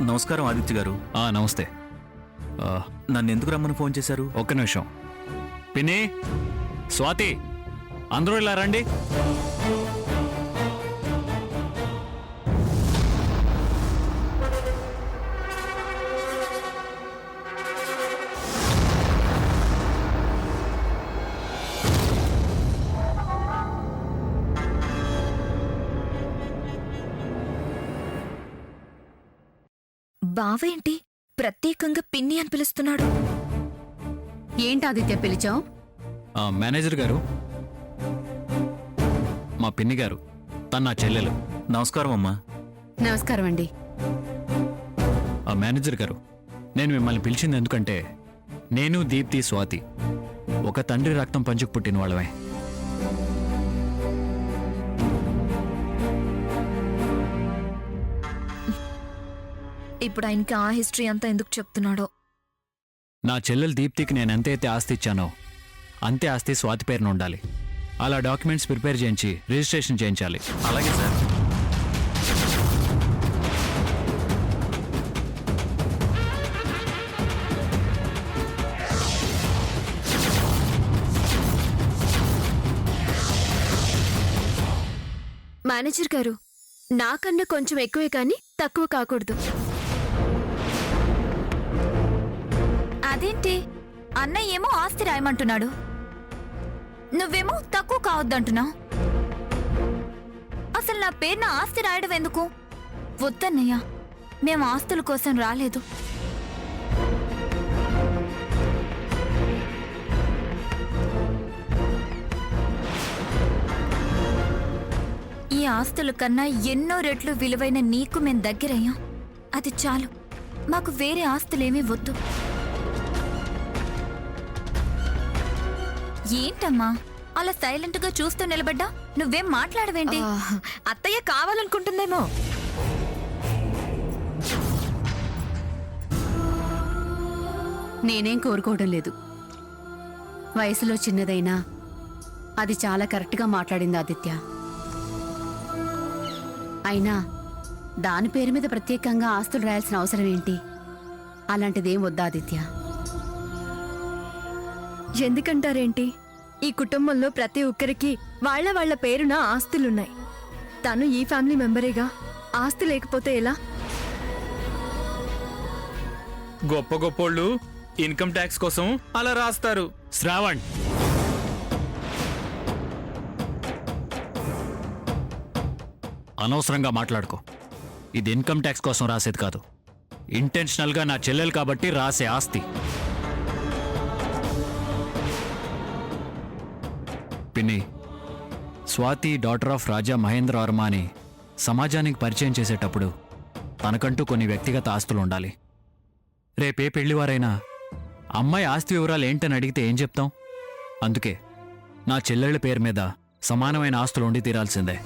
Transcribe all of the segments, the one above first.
నమస్కారం ఆదిత్య గారు. నమస్తే. నన్ను ఎందుకు రమ్మని ఫోన్ చేశారు? ఒక్క నిమిషం. పిన్ని, స్వాతి, అందరూ ఇలా రండి. బావేంటి ప్రత్యేకంగా పిన్ని అని పిలుస్తున్నాడు? ఏంటాదిత్య పిలిచావు? మేనేజర్ గారు, మా పిన్ని గారు, తన నా చెల్లెలు. నమస్కారం అమ్మా. నమస్కారం అండి. మేనేజర్ గారు, నేను మిమ్మల్ని పిలిచింది ఎందుకంటే నేను, దీప్తి, స్వాతి ఒక తండ్రి రక్తం పంచుకు పుట్టిన వాళ్ళమే. ఇప్పుడు ఆయనకి ఆ హిస్టరీ అంతా ఎందుకు చెప్తున్నాడో. నా చెల్లెలు దీప్తికి నేను ఎంతైతే ఆస్తి ఇచ్చానో అంతే ఆస్తి స్వాతి పేరున ఉండాలి. అలా డాక్యుమెంట్స్ ప్రిపేర్ చేయించి రిజిస్ట్రేషన్ చేయించాలి. అలాగే సార్. మేనేజర్ గారు, నాకన్నా కొంచెం ఎక్కువే కానీ తక్కువ కాకూడదు. అదేంటి, అన్నయ్య ఏమో ఆస్తి రాయమంటున్నాడు, నువ్వేమో తక్కువ కావద్దంటున్నావు. అసలు నా పేరున ఆస్తి రాయడం ఎందుకు? వద్దన్నయ్య, మేము ఆస్తుల కోసం రాలేదు. ఈ ఆస్తుల కన్నా ఎన్నో రెట్లు విలువైన నీకు మేం దగ్గరయ్యాం. అది చాలు, మాకు వేరే ఆస్తులేమీ వద్దు. ఏంటమ్మా అలా సైలెంట్ గా చూస్తూ నిలబడ్డా? నువ్వేం మాట్లాడవేంటి? అత్తయ్య కావాలనుకుంటుందేమో. నేనేం కోరుకోవడం లేదు. వయసులో చిన్నదైనా అది చాలా కరెక్ట్గా మాట్లాడింది ఆదిత్య. అయినా దాని పేరు మీద ప్రత్యేకంగా ఆస్తులు రాయాల్సిన అవసరం ఏంటి? అలాంటిదేం వద్దా ఆదిత్య. ఎందుకంటారేంటి? ఈ కుటుంబంలో ప్రతి ఒక్కరికి వాళ్ళ పేరున ఆస్తులున్నాయి. తను ఈ ఫ్యామిలీ మెంబరేగా, ఆస్తి లేకపోతే ఎలా? గొప్ప గొప్పోళ్ళు ఇన్కమ్ ట్యాక్స్ కోసం అలా రాస్తారు. శ్రావణ్, అనవసరంగా మాట్లాడుకో. ఇది ఇన్కమ్ ట్యాక్స్ కోసం రాసేది కాదు, ఇంటెన్షనల్గా నా చెల్లెలు కాబట్టి రాసే ఆస్తి. పిన్ని, స్వాతి డాటర్ ఆఫ్ రాజా మహేంద్ర వర్మ అని సమాజానికి పరిచయం చేసేటప్పుడు తనకంటూ కొన్ని వ్యక్తిగత ఆస్తులు ఉండాలి. రేపే పెళ్లివారైనా అమ్మాయి ఆస్తి వివరాలు ఏంటని అడిగితే ఏం చెప్తాం? అందుకే నా చెల్లెళ్ళ పేరు మీద సమానమైన ఆస్తులు ఉండి తీరాల్సిందే.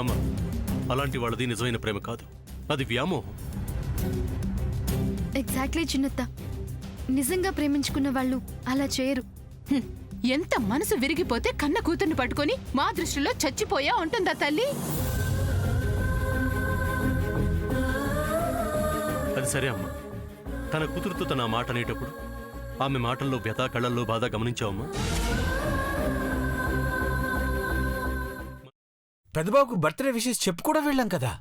అమ్మా, అలాంటి వాళ్ళది నిజమైన ప్రేమ కాదు, అది వ్యామోహం. ఎగ్జాక్ట్లీ చిన్నత్త, నిజంగా ప్రేమించుకున్న వాళ్ళు అలా చేయరు. ఎంత మనసు విరిగిపోతే కన్న కూతుర్ని పట్టుకొని మా దృష్టిలో చచ్చిపోయా ఉంటుందా తల్లి? అది సరే అమ్మా, తన కూతురుతో తన మాట అనేటప్పుడు ఆమె మాటల్లో వ్యథ, కళ్ళల్లో బాధ గమనించావమ్మా? పెద్దబాబుకు బర్త్డే విషెస్ చెప్పు కూడా వెళ్ళాం కదా.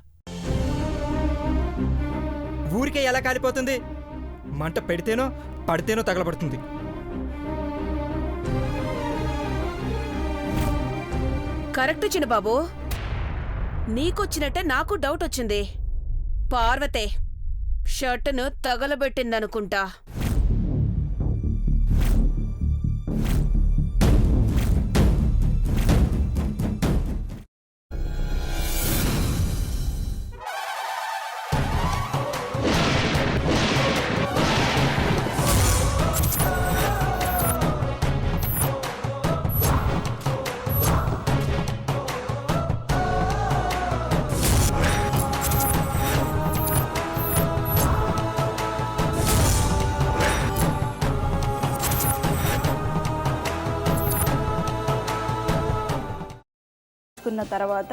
ఊరికే ఎలా కాలిపోతుంది? మంట పెడితేనో పడితేనో తగలబడుతుంది. కరెక్ట్ చిన్నబాబు, నీకొచ్చినట్టే నాకు డౌట్ వచ్చింది. పార్వతే షర్టును తగలబెట్టిందనుకుంటా. వేసుకున్న తర్వాత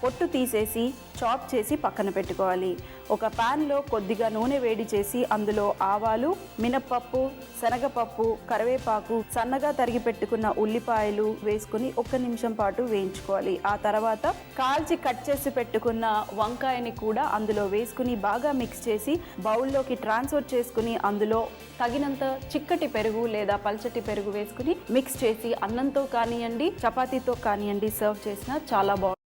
పొట్టు తీసేసి చాప్ చేసి పక్కన పెట్టుకోవాలి. ఒక ప్యాన్లో కొద్దిగా నూనె వేడి చేసి అందులో ఆవాలు, మినప్పప్పు, శనగపప్పు, కరివేపాకు, సన్నగా తరిగి పెట్టుకున్న ఉల్లిపాయలు వేసుకుని 1 నిమిషం పాటు వేయించుకోవాలి. ఆ తర్వాత కాల్చి కట్ చేసి పెట్టుకున్న వంకాయని కూడా అందులో వేసుకుని బాగా మిక్స్ చేసి బౌల్లోకి ట్రాన్స్ఫర్ చేసుకుని అందులో తగినంత చిక్కటి పెరుగు లేదా పల్చటి పెరుగు వేసుకుని మిక్స్ చేసి అన్నంతో కానివ్వండి, చపాతీతో కానివ్వండి సర్వ్ చేసినా చాలా బాగుంటుంది.